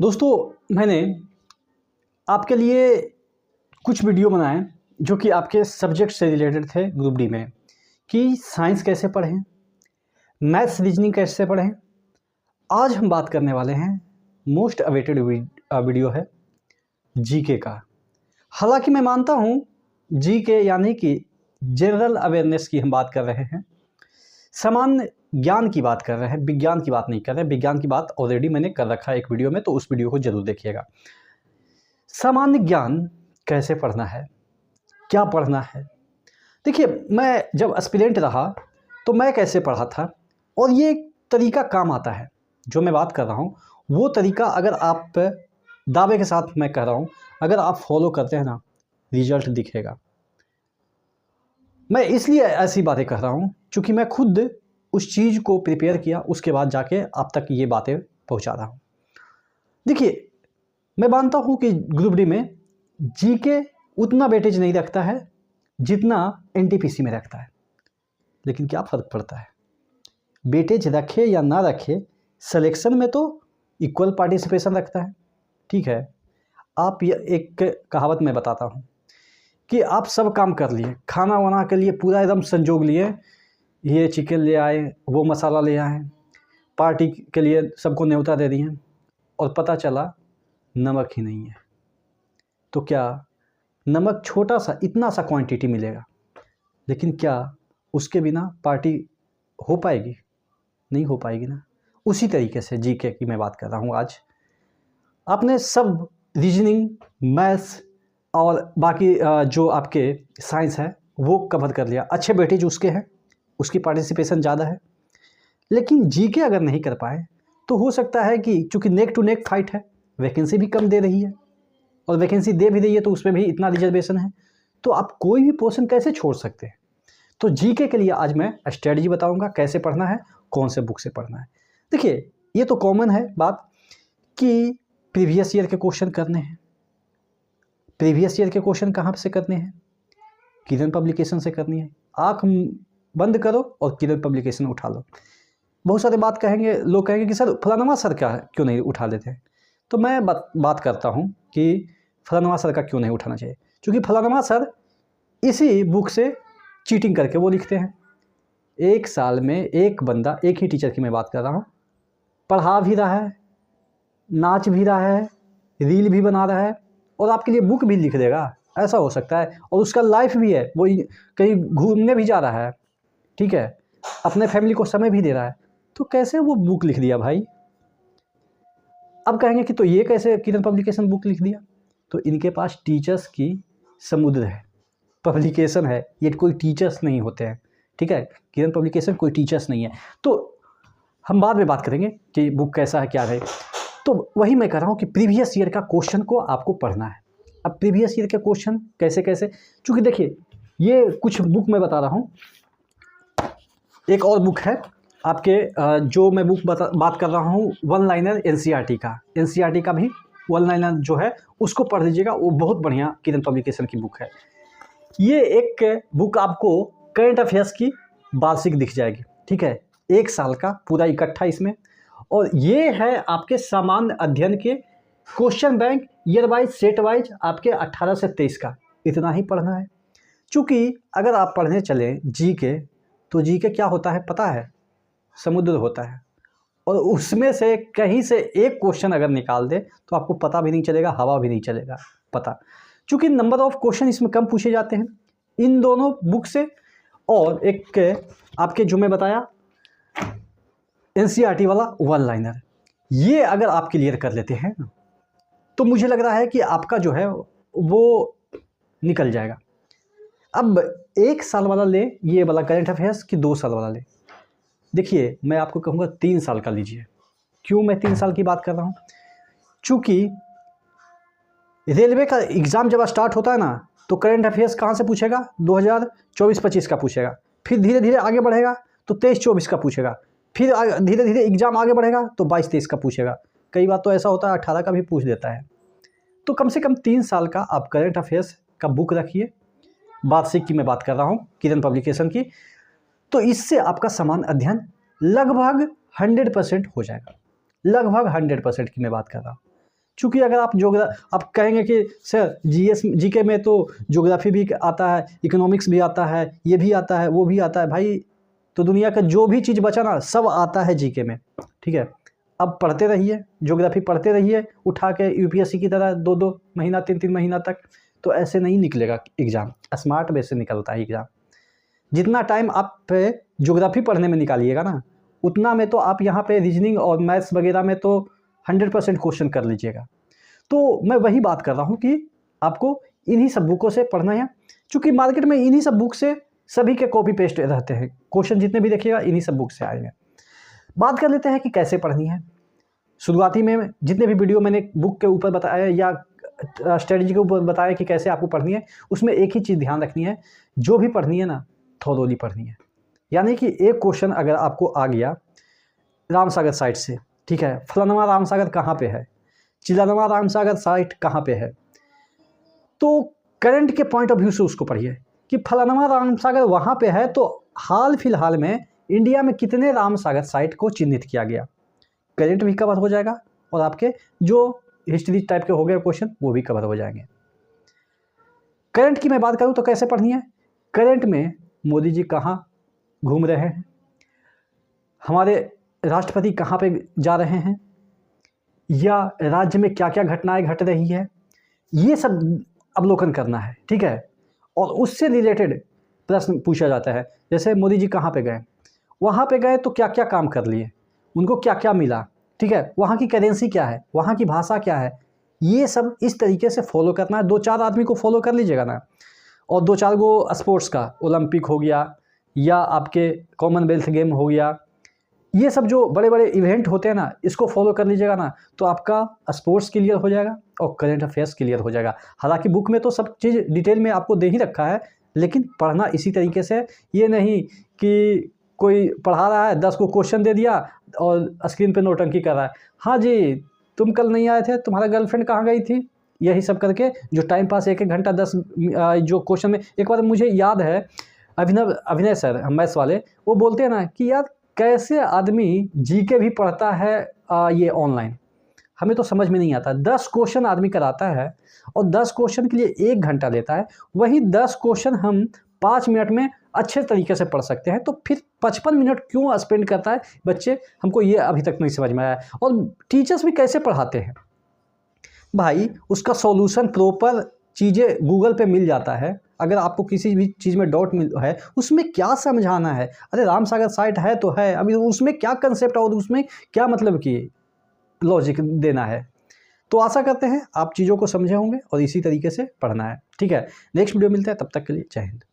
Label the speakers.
Speaker 1: दोस्तों, मैंने आपके लिए कुछ वीडियो बनाए जो कि आपके सब्जेक्ट से रिलेटेड थे ग्रुप डी में, कि साइंस कैसे पढ़ें, मैथ्स रीजनिंग कैसे पढ़ें। आज हम बात करने वाले हैं, मोस्ट अवेटेड वीडियो है जीके का। हालांकि मैं मानता हूं जीके यानी कि जनरल अवेयरनेस की हम बात कर रहे हैं, सामान्य ज्ञान की बात कर रहे हैं, विज्ञान की बात नहीं कर रहे हैं। विज्ञान की बात ऑलरेडी मैंने कर रखा है एक वीडियो में, तो उस वीडियो को जरूर देखिएगा। सामान्य ज्ञान कैसे पढ़ना है, क्या पढ़ना है। देखिए, मैं जब एस्पिरेंट रहा तो मैं कैसे पढ़ा था, और ये तरीका काम आता है। जो मैं बात कर रहा हूँ वो तरीका अगर आप दावे के साथ मैं कह रहा हूँ, अगर आप फॉलो करते हैं ना, रिजल्ट दिखेगा। मैं इसलिए ऐसी बातें कह रहा हूँ क्योंकि मैं खुद उस चीज़ को प्रिपेयर किया, उसके बाद जाके आप तक ये बातें पहुँचा रहा हूँ। देखिए, मैं मानता हूँ कि ग्रुप डी में जीके उतना वेटेज नहीं रखता है जितना एनटीपीसी में रखता है। लेकिन क्या फ़र्क पड़ता है, वेटेज रखे या ना रखे, सिलेक्शन में तो इक्वल पार्टिसिपेशन रखता है। ठीक है, आप ये एक कहावत मैं बताता हूँ कि आप सब काम कर लिए, खाना वाना के लिए पूरा एकदम संजोग लिए, ये चिकन ले आए, वो मसाला ले आए, पार्टी के लिए सबको न्योता दे दिए, और पता चला नमक ही नहीं है। तो क्या नमक छोटा सा, इतना सा क्वांटिटी मिलेगा, लेकिन क्या उसके बिना पार्टी हो पाएगी? नहीं हो पाएगी ना। उसी तरीके से जीके की मैं बात कर रहा हूँ आज। आपने सब रीजनिंग, मैथ्स और बाकी जो आपके साइंस है वो कवर कर लिया, अच्छे वेटेज उसके हैं, उसकी पार्टिसिपेशन ज़्यादा है। लेकिन जीके अगर नहीं कर पाए तो हो सकता है कि चूँकि नेक टू नेक फाइट है, वैकेंसी भी कम दे रही है, और वैकेंसी दे भी रही है तो उसमें भी इतना रिजर्वेशन है, तो आप कोई भी पोर्शन कैसे छोड़ सकते हैं। तो जीके के लिए आज मैं स्ट्रेटजी बताऊंगा, कैसे पढ़ना है, कौन से बुक से पढ़ना है। देखिए, ये तो कॉमन है बात कि प्रीवियस ईयर के क्वेश्चन करने हैं। प्रीवियस ईयर के क्वेश्चन कहाँ से करने हैं? किरण पब्लिकेशन से करनी है। आँख बंद करो और किरण पब्लिकेशन उठा लो। बहुत सारे बात कहेंगे, लोग कहेंगे कि सर फलाना सर का क्यों नहीं उठा लेते हैं। तो मैं बात करता हूँ कि फलाना सर का क्यों नहीं उठाना चाहिए, क्योंकि फलाना सर इसी बुक से चीटिंग करके वो लिखते हैं। एक साल में एक बंदा, एक ही टीचर की मैं बात कर रहा हूँ, पढ़ा भी रहा है, नाच भी रहा है, रील भी बना रहा है, और आपके लिए बुक भी लिख देगा। ऐसा हो सकता है। और उसका लाइफ भी है, वो कहीं घूमने भी जा रहा है, ठीक है, अपने फैमिली को समय भी दे रहा है, तो कैसे वो बुक लिख दिया भाई? अब कहेंगे कि तो ये कैसे किरण पब्लिकेशन बुक लिख दिया? तो इनके पास टीचर्स की समुद्र है, पब्लिकेशन है, ये कोई टीचर्स नहीं होते हैं। ठीक है, किरण पब्लिकेशन कोई टीचर्स नहीं है। तो हम बाद में बात करेंगे कि बुक कैसा है, क्या है। तो वही मैं कह रहा हूँ कि प्रीवियस ईयर का क्वेश्चन को आपको पढ़ना है। अब प्रीवियस ईयर के क्वेश्चन कैसे कैसे, क्योंकि देखिए ये कुछ बुक मैं बता रहा हूँ। एक और बुक है आपके, जो मैं बुक बात कर रहा हूँ, वन लाइनर एनसीईआरटी का। एनसीईआरटी का भी वन लाइनर जो है उसको पढ़ लीजिएगा, वो बहुत बढ़िया किरण पब्लिकेशन की बुक है। ये एक बुक आपको करंट अफेयर्स की वार्षिक दिख जाएगी। ठीक है, एक साल का पूरा इकट्ठा इसमें, और ये है आपके सामान्य अध्ययन के question bank year wise, set wise, आपके 18 से 23 का। इतना ही पढ़ना है। चूँकि अगर आप पढ़ने चलें जीके, तो जीके क्या होता है पता है? समुद्र होता है, और उसमें से कहीं से एक क्वेश्चन अगर निकाल दे तो आपको पता भी नहीं चलेगा, हवा भी नहीं चलेगा पता। चूँकि नंबर ऑफ क्वेश्चन इसमें कम पूछे जाते हैं इन दोनों बुक से, और एक आपके जो मैं बताया एनसीईआरटी वाला वन लाइनर, ये अगर आप क्लियर कर लेते हैं तो मुझे लग रहा है कि आपका जो है वो निकल जाएगा। अब एक साल वाला ले ये वाला करंट अफेयर्स, कि 2 साल वाला ले? देखिए, मैं आपको कहूँगा 3 साल का लीजिए। क्यों मैं 3 साल की बात कर रहा हूँ? चूँकि रेलवे का एग्ज़ाम जब स्टार्ट होता है ना, तो करंट अफेयर्स कहाँ से पूछेगा? 2024-25 का पूछेगा, फिर धीरे धीरे आगे बढ़ेगा तो 23-24 का पूछेगा, फिर धीरे धीरे एग्ज़ाम आगे बढ़ेगा तो 22-23 का पूछेगा। कई बार तो ऐसा होता है 18 का भी पूछ देता है। तो कम से कम 3 साल का आप करंट अफेयर्स का बुक रखिए। वार्षिक की मैं बात कर रहा हूँ, किरण पब्लिकेशन की। तो इससे आपका समान अध्ययन लगभग 100% हो जाएगा। लगभग 100% की मैं बात कर रहा हूँ। चूँकि अगर आप कहेंगे कि सर जीके में तो ज्योग्राफी भी आता है, इकोनॉमिक्स भी आता है, ये भी आता है, वो भी आता है। भाई तो दुनिया का जो भी चीज़ बचा ना सब आता है जीके में, ठीक है। अब पढ़ते रहिए, ज्योग्राफी पढ़ते रहिए उठा के यूपीएससी की तरह 2-2 महीना 3-3 महीना तक। तो ऐसे नहीं निकलेगा एग्ज़ाम, स्मार्ट वे से निकलता है एग्ज़ाम। जितना टाइम आप ज्योग्राफी पढ़ने में निकालिएगा ना, उतना में तो आप यहाँ पे रीजनिंग और मैथ्स वगैरह में तो 100% क्वेश्चन कर लीजिएगा। तो मैं वही बात कर रहा हूँ कि आपको इन्हीं सब बुकों से पढ़ना है, चूँकि मार्केट में इन्हीं सब बुक से सभी के कॉपी पेस्ट रहते हैं, क्वेश्चन जितने भी देखिएगा इन्हीं सब बुक से आएंगे। बात कर लेते हैं कि कैसे पढ़नी है। शुरुआती में जितने भी वीडियो मैंने बुक के ऊपर बताया या स्ट्रेटजी के ऊपर बताया कि कैसे आपको पढ़नी है, उसमें एक ही चीज़ ध्यान रखनी है, जो भी पढ़नी है ना थोरोली पढ़नी है। यानी कि एक क्वेश्चन अगर आपको आ गया रामसागर साइट से, ठीक है, फलाना रामसागर कहाँ पे है, चिलानवा रामसागर साइट कहाँ पे है, तो करंट के पॉइंट ऑफ व्यू से उसको पढ़िए कि फलाना रामसागर वहाँ पे है, तो हाल फिलहाल में इंडिया में कितने रामसागर साइट को चिन्हित किया गया। करंट भी कवर हो जाएगा और आपके जो हिस्ट्री टाइप के हो गए क्वेश्चन वो भी कवर हो जाएंगे। करंट की मैं बात करूं तो कैसे पढ़नी है। करंट में मोदी जी कहाँ घूम रहे हैं, हमारे राष्ट्रपति कहाँ पे जा रहे हैं, या राज्य में क्या क्या घटनाएं घट रही है, ये सब अवलोकन करना है, ठीक है। और उससे रिलेटेड प्रश्न पूछा जाता है, जैसे मोदी जी कहाँ पे गए, वहाँ पे गए तो क्या क्या काम कर लिए, उनको क्या क्या मिला, ठीक है, वहाँ की करेंसी क्या है, वहाँ की भाषा क्या है, ये सब इस तरीके से फॉलो करना है। 2-4 आदमी को फॉलो कर लीजिएगा ना, और 2-4 गो स्पोर्ट्स का, ओलंपिक हो गया या आपके कॉमनवेल्थ गेम हो गया, ये सब जो बड़े बड़े इवेंट होते हैं ना, इसको फॉलो कर लीजिएगा ना, तो आपका स्पोर्ट्स क्लियर हो जाएगा और करंट अफेयर्स क्लियर हो जाएगा। हालांकि बुक में तो सब चीज़ डिटेल में आपको दे ही रखा है, लेकिन पढ़ना इसी तरीके से, ये नहीं कि कोई पढ़ा रहा है 10 को क्वेश्चन दे दिया और स्क्रीन पे नोटंकी कर रहा है, हाँ जी तुम कल नहीं आए थे, तुम्हारा गर्लफ्रेंड कहाँ गई थी, यही सब करके जो टाइम पास 1-1 घंटा 10 जो क्वेश्चन में। एक बार मुझे याद है अभिनय सर मैथ्स वाले, वो बोलते हैं ना कि यार कैसे आदमी जीके भी पढ़ता है ये ऑनलाइन, हमें तो समझ में नहीं आता। 10 क्वेश्चन आदमी कराता है और 10 क्वेश्चन के लिए 1 घंटा लेता है, वही 10 क्वेश्चन हम 5 मिनट में अच्छे तरीके से पढ़ सकते हैं, तो फिर 55 मिनट क्यों स्पेंड करता है बच्चे, हमको ये अभी तक नहीं समझ में आया। और टीचर्स भी कैसे पढ़ाते हैं भाई, उसका सॉल्यूशन प्रॉपर चीज़ें गूगल पे मिल जाता है। अगर आपको किसी भी चीज़ में डाउट है, उसमें क्या समझाना है, अरे रामसागर साइट है तो है, अभी उसमें क्या कंसेप्ट और उसमें क्या मतलब कि लॉजिक देना है। तो आशा करते हैं आप चीज़ों को समझे होंगे और इसी तरीके से पढ़ना है, ठीक है। नेक्स्ट वीडियो मिलता है, तब तक के लिए जय हिंद।